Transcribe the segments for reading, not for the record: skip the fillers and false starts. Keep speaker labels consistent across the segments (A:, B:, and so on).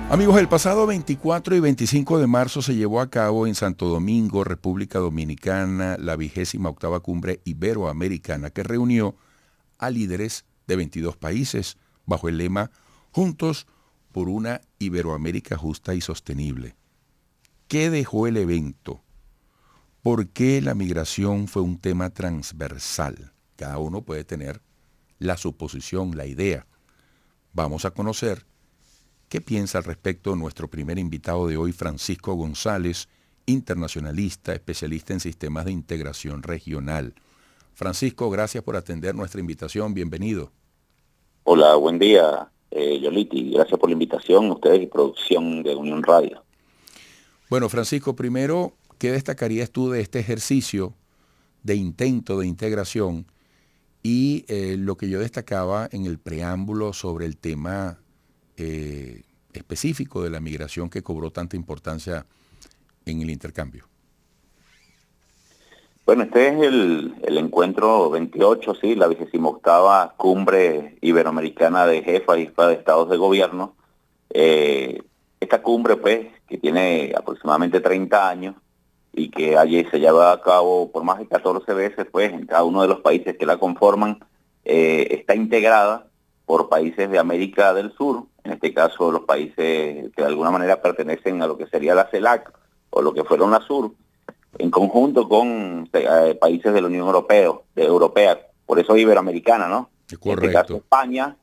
A: Amigos, el pasado 24 y 25 de marzo se llevó a cabo en Santo Domingo, República Dominicana, la 28ª Cumbre Iberoamericana que reunió a líderes de 22 países bajo el lema Juntos por una Iberoamérica justa y sostenible. ¿Qué dejó el evento? ¿Por qué la migración fue un tema transversal? Cada uno puede tener la suposición, la idea. Vamos a conocer qué piensa al respecto nuestro primer invitado de hoy, Francisco González, internacionalista, especialista en sistemas de integración regional. Francisco, gracias por atender nuestra invitación. Bienvenido.
B: Hola, buen día, Yoliti. Gracias por la invitación, ustedes y producción de Unión Radio.
A: Bueno, Francisco, primero, ¿qué destacarías tú de este ejercicio de intento de integración? Y lo que yo destacaba en el preámbulo sobre el tema específico de la migración que cobró tanta importancia en el intercambio.
B: Bueno, este es el encuentro 28, sí, la 28ª Cumbre Iberoamericana de Jefas y Jefas de Estados de Gobierno. Esta cumbre, pues, que tiene aproximadamente 30 años y que allí se lleva a cabo por más de 14 veces, pues, en cada uno de los países que la conforman, está integrada por países de América del Sur, en este caso los países que de alguna manera pertenecen a lo que sería la CELAC o lo que fuera UNASUR, en conjunto con países de la Unión Europea, por eso es iberoamericana, ¿no?
A: Correcto.
B: En este caso España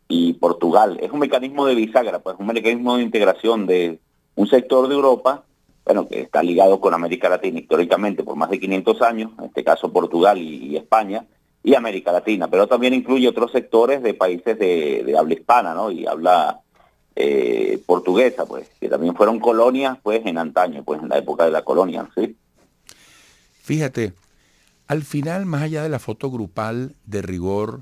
B: y Portugal. Es un mecanismo de bisagra, pues un mecanismo de integración de un sector de Europa, bueno, que está ligado con América Latina históricamente por más de 500 años, en este caso Portugal y España, y América Latina, pero también incluye otros sectores de países de habla hispana, ¿no? Y habla portuguesa, pues, que también fueron colonias, pues, en antaño, pues, en la época de la colonia, ¿sí?
A: Fíjate, al final, más allá de la foto grupal de rigor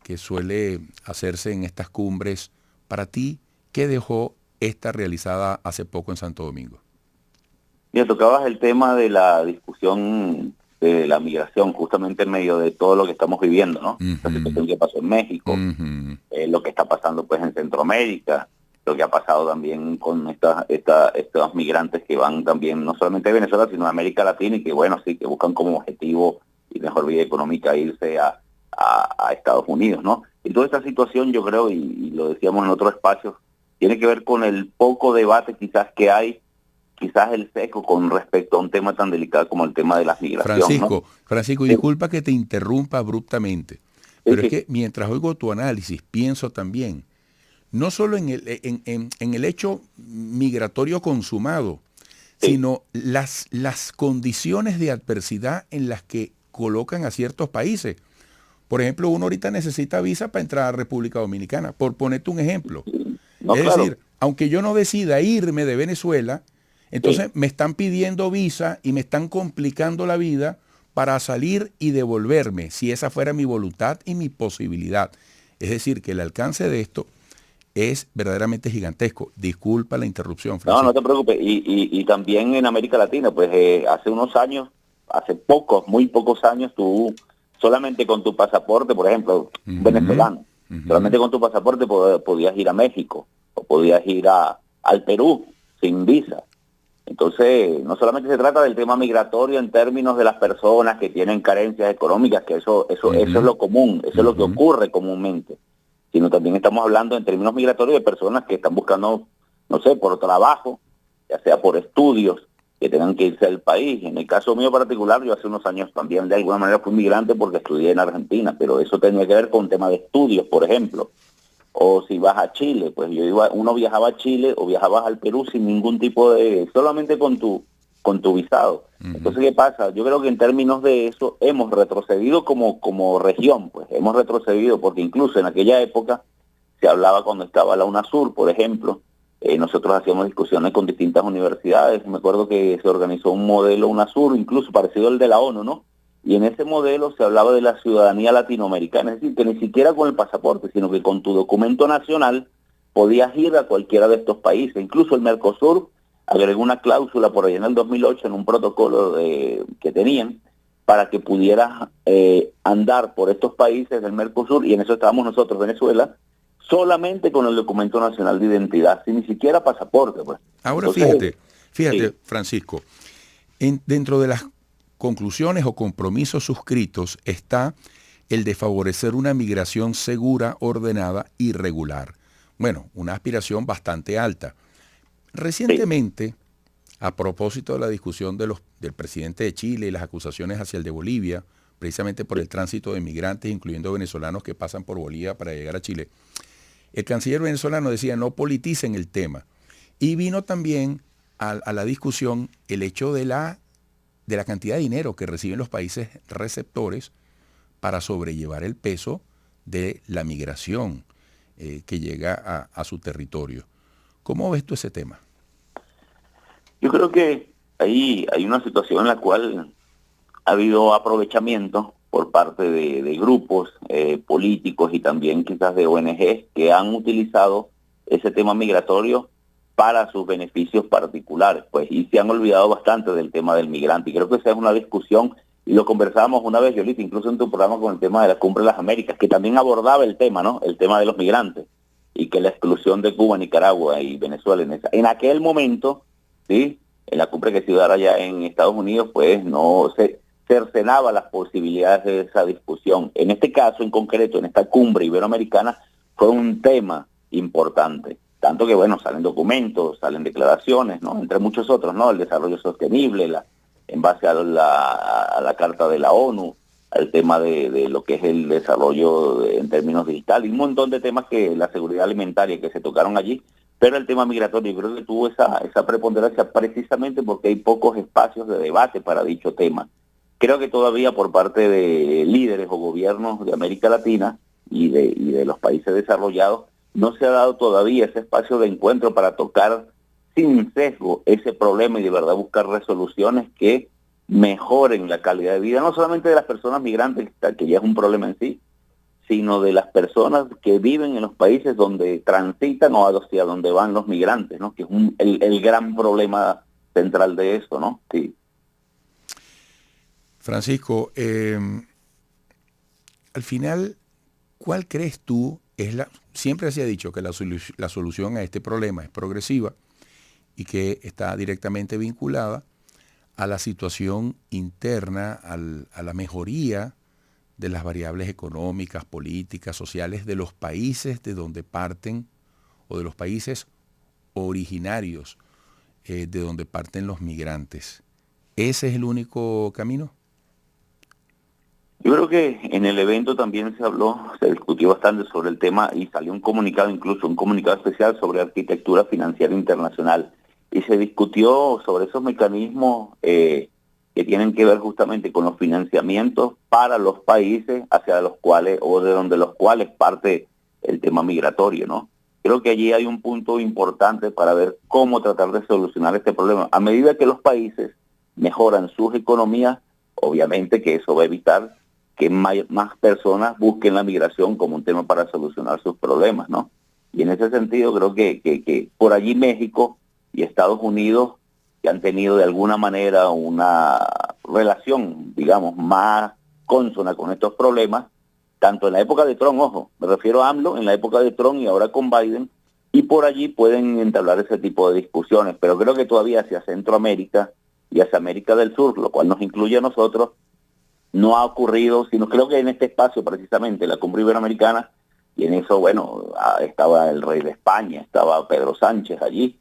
A: que suele hacerse en estas cumbres, para ti, ¿qué dejó esta realizada hace poco en Santo Domingo?
B: Mira, tocabas el tema de la discusión de la migración, justamente en medio de todo lo que estamos viviendo, ¿no? La situación que pasó en México, lo que está pasando, pues, en Centroamérica, lo que ha pasado también con estos migrantes que van también, no solamente de Venezuela, sino de América Latina, y que, bueno, sí, que buscan como objetivo y mejor vida económica irse a Estados Unidos, ¿no? Y toda esta situación, yo creo, y lo decíamos en otros espacios, tiene que ver con el poco debate quizás que hay, quizás el seco con respecto a un tema tan delicado como el tema de las migraciones, ¿no?
A: Francisco, disculpa que te interrumpa abruptamente, pero es que mientras oigo tu análisis, pienso también, no solo en el hecho migratorio consumado, sino las condiciones de adversidad en las que colocan a ciertos países. Por ejemplo, uno ahorita necesita visa para entrar a República Dominicana, por ponerte un ejemplo.
B: No,
A: es
B: claro.
A: decir, aunque yo no decida irme de Venezuela, entonces me están pidiendo visa y me están complicando la vida para salir y devolverme, si esa fuera mi voluntad y mi posibilidad. Es decir, que el alcance de esto es verdaderamente gigantesco. Disculpa la interrupción, Francisco.
B: No te preocupes. Y también en América Latina, pues hace unos años, muy pocos años, tú solamente con tu pasaporte, por ejemplo, venezolano, solamente con tu pasaporte podías ir a México o podías ir al Perú sin visa. Entonces, no solamente se trata del tema migratorio en términos de las personas que tienen carencias económicas, que eso es lo común, eso es lo que ocurre comúnmente, sino también estamos hablando en términos migratorios de personas que están buscando, no sé, por trabajo, ya sea por estudios, que tengan que irse del país. En el caso mío particular, yo hace unos años también de alguna manera fui migrante porque estudié en Argentina, pero eso tenía que ver con tema de estudios, por ejemplo. O si vas a Chile, pues uno viajaba a Chile o viajabas al Perú sin ningún tipo de, solamente con tu visado. Entonces, ¿qué pasa? Yo creo que en términos de eso hemos retrocedido como región, pues hemos retrocedido porque incluso en aquella época se hablaba cuando estaba la UNASUR, por ejemplo, nosotros hacíamos discusiones con distintas universidades. Me acuerdo que se organizó un modelo UNASUR, incluso parecido al de la ONU, ¿no? Y en ese modelo se hablaba de la ciudadanía latinoamericana, es decir, que ni siquiera con el pasaporte, sino que con tu documento nacional podías ir a cualquiera de estos países. Incluso el Mercosur agregó una cláusula por allá en el 2008 en un protocolo que tenían para que pudieras andar por estos países del Mercosur, y en eso estábamos nosotros, Venezuela, solamente con el documento nacional de identidad, sin ni siquiera pasaporte. Pues.
A: Ahora
B: Entonces,
A: fíjate,
B: sí.
A: Francisco, dentro de las conclusiones o compromisos suscritos está el de favorecer una migración segura, ordenada y regular. Bueno, una aspiración bastante alta. Recientemente, a propósito de la discusión del presidente de Chile y las acusaciones hacia el de Bolivia, precisamente por el tránsito de migrantes, incluyendo venezolanos que pasan por Bolivia para llegar a Chile, el canciller venezolano decía no politicen el tema. Y vino también a la discusión el hecho de la cantidad de dinero que reciben los países receptores para sobrellevar el peso de la migración que llega a su territorio. ¿Cómo ves tú ese tema?
B: Yo creo que ahí hay una situación en la cual ha habido aprovechamiento por parte de grupos políticos y también quizás de ONGs que han utilizado ese tema migratorio para sus beneficios particulares, pues, y se han olvidado bastante del tema del migrante. Y creo que esa es una discusión, y lo conversábamos una vez, Yolita, incluso en tu programa con el tema de la Cumbre de las Américas, que también abordaba el tema, ¿no? El tema de los migrantes, y que la exclusión de Cuba, Nicaragua y Venezuela en aquel momento, ¿sí? En la cumbre que se iba a dar allá en Estados Unidos, pues no se cercenaba las posibilidades de esa discusión. En este caso, en concreto, en esta cumbre iberoamericana, fue un tema importante. Tanto que, bueno, salen documentos, salen declaraciones, ¿no? Entre muchos otros, ¿no? El desarrollo sostenible, en base a la Carta de la ONU, al tema de lo que es el desarrollo en términos digitales, y un montón de temas que la seguridad alimentaria que se tocaron allí, pero el tema migratorio yo creo que tuvo esa preponderancia precisamente porque hay pocos espacios de debate para dicho tema. Creo que todavía por parte de líderes o gobiernos de América Latina y de los países desarrollados, no se ha dado todavía ese espacio de encuentro para tocar sin sesgo ese problema y de verdad buscar resoluciones que mejoren la calidad de vida, no solamente de las personas migrantes, que ya es un problema en sí, sino de las personas que viven en los países donde transitan o hacia donde van los migrantes, ¿no? Que es el gran problema central de eso, ¿no? Sí.
A: Francisco, al final, ¿cuál crees tú siempre se ha dicho que la solución a este problema es progresiva y que está directamente vinculada a la situación interna, a la mejoría de las variables económicas, políticas, sociales de los países de donde parten o de los países originarios de donde parten los migrantes? ¿Ese es el único camino?
B: Yo creo que en el evento también se discutió bastante sobre el tema y salió un comunicado, incluso un comunicado especial sobre arquitectura financiera internacional. Y se discutió sobre esos mecanismos que tienen que ver justamente con los financiamientos para los países hacia los cuales o de donde los cuales parte el tema migratorio, ¿no? Creo que allí hay un punto importante para ver cómo tratar de solucionar este problema. A medida que los países mejoran sus economías, obviamente que eso va a evitar que más personas busquen la migración como un tema para solucionar sus problemas, ¿no? Y en ese sentido creo que por allí México y Estados Unidos, que han tenido de alguna manera una relación, digamos, más consona con estos problemas, tanto en la época de Trump, ojo, me refiero a AMLO, en la época de Trump y ahora con Biden, y por allí pueden entablar ese tipo de discusiones, pero creo que todavía hacia Centroamérica y hacia América del Sur, lo cual nos incluye a nosotros, no ha ocurrido, sino creo que en este espacio precisamente, la cumbre iberoamericana, y en eso, bueno, estaba el rey de España, estaba Pedro Sánchez allí,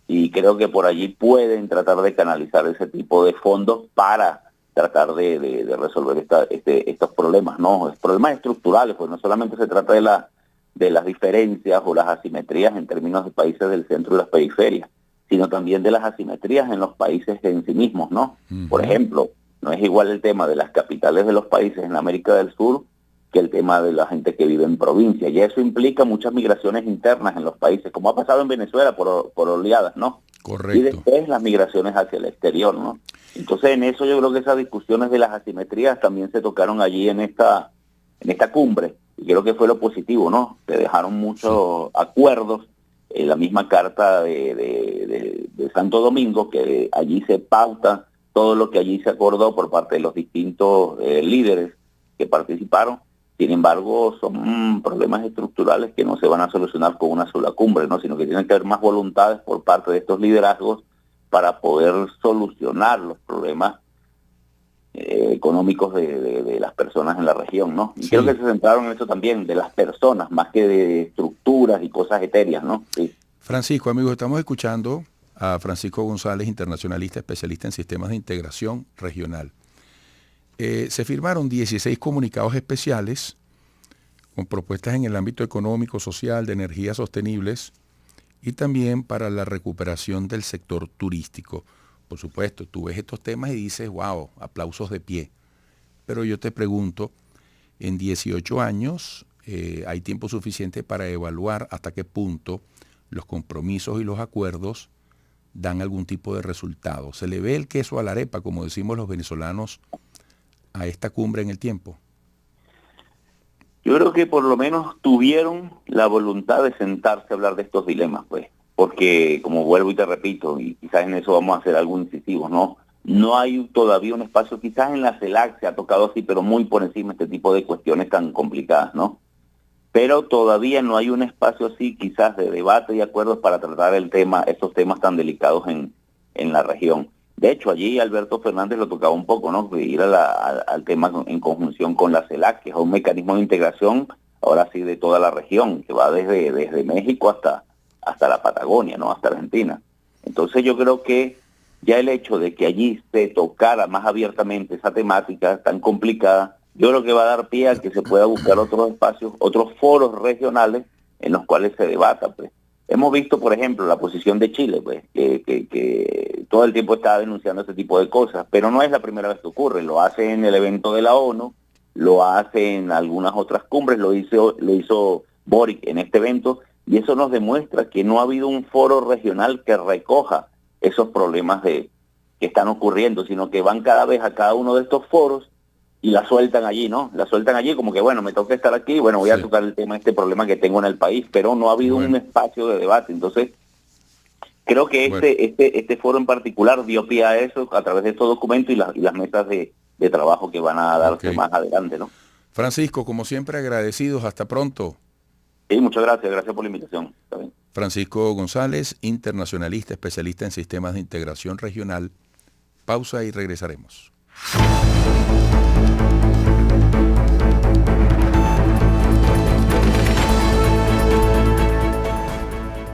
B: y creo que por allí pueden tratar de canalizar ese tipo de fondos para tratar de resolver estos problemas, ¿no? Problemas estructurales, pues no solamente se trata de las diferencias o las asimetrías en términos de países del centro y las periferias, sino también de las asimetrías en los países en sí mismos, ¿no? Por ejemplo, no es igual el tema de las capitales de los países en América del Sur que el tema de la gente que vive en provincia. Y eso implica muchas migraciones internas en los países, como ha pasado en Venezuela por oleadas, ¿no?
A: Correcto.
B: Y después las migraciones hacia el exterior, ¿no? Entonces en eso yo creo que esas discusiones de las asimetrías también se tocaron allí en esta cumbre. Y creo que fue lo positivo, ¿no? Se dejaron muchos acuerdos, la misma carta de Santo Domingo, que allí se pauta todo lo que allí se acordó por parte de los distintos líderes que participaron, Sin embargo, son problemas estructurales que no se van a solucionar con una sola cumbre, ¿no? Sino que tienen que haber más voluntades por parte de estos liderazgos para poder solucionar los problemas económicos de las personas en la región, ¿no? Y creo que se centraron en eso también, de las personas, más que de estructuras y cosas etéreas, ¿no? Sí.
A: Francisco, amigos, estamos escuchando a Francisco González, internacionalista, especialista en sistemas de integración regional. Se firmaron 16 comunicados especiales con propuestas en el ámbito económico, social, de energías sostenibles y también para la recuperación del sector turístico. Por supuesto, tú ves estos temas y dices, wow, aplausos de pie. Pero yo te pregunto, en 18 años hay tiempo suficiente para evaluar hasta qué punto los compromisos y los acuerdos dan algún tipo de resultado. ¿Se le ve el queso a la arepa, como decimos los venezolanos, a esta cumbre en el tiempo?
B: Yo creo que por lo menos tuvieron la voluntad de sentarse a hablar de estos dilemas, pues, porque, como vuelvo y te repito, y quizás en eso vamos a hacer algo incisivo, ¿no? No hay todavía un espacio, quizás en la CELAC se ha tocado así, pero muy por encima este tipo de cuestiones tan complicadas, ¿no? Pero todavía no hay un espacio así, quizás de debate y acuerdos para tratar estos temas tan delicados en la región. De hecho, allí Alberto Fernández lo tocaba un poco, ¿no? Ir al tema en conjunción con la CELAC, que es un mecanismo de integración, ahora sí, de toda la región, que va desde México hasta la Patagonia, ¿no? Hasta Argentina. Entonces yo creo que ya el hecho de que allí se tocara más abiertamente esa temática tan complicada, yo creo que va a dar pie a que se pueda buscar otros espacios, otros foros regionales en los cuales se debata, pues. Hemos visto, por ejemplo, la posición de Chile, pues, que todo el tiempo está denunciando este tipo de cosas, pero no es la primera vez que ocurre. Lo hace en el evento de la ONU, lo hace en algunas otras cumbres, lo hizo Boric en este evento, y eso nos demuestra que no ha habido un foro regional que recoja esos problemas que están ocurriendo, sino que van cada vez a cada uno de estos foros y la sueltan allí, ¿no? La sueltan allí como que, bueno, me toca estar aquí, bueno, voy a tocar el tema, este problema que tengo en el país, pero no ha habido un espacio de debate. Entonces, creo que este foro en particular dio pie a eso a través de estos documentos y las metas de trabajo que van a darse más adelante, ¿no?
A: Francisco, como siempre, agradecidos. Hasta pronto.
B: Sí, muchas gracias. Gracias por la invitación. Está bien.
A: Francisco González, internacionalista, especialista en sistemas de integración regional. Pausa y regresaremos.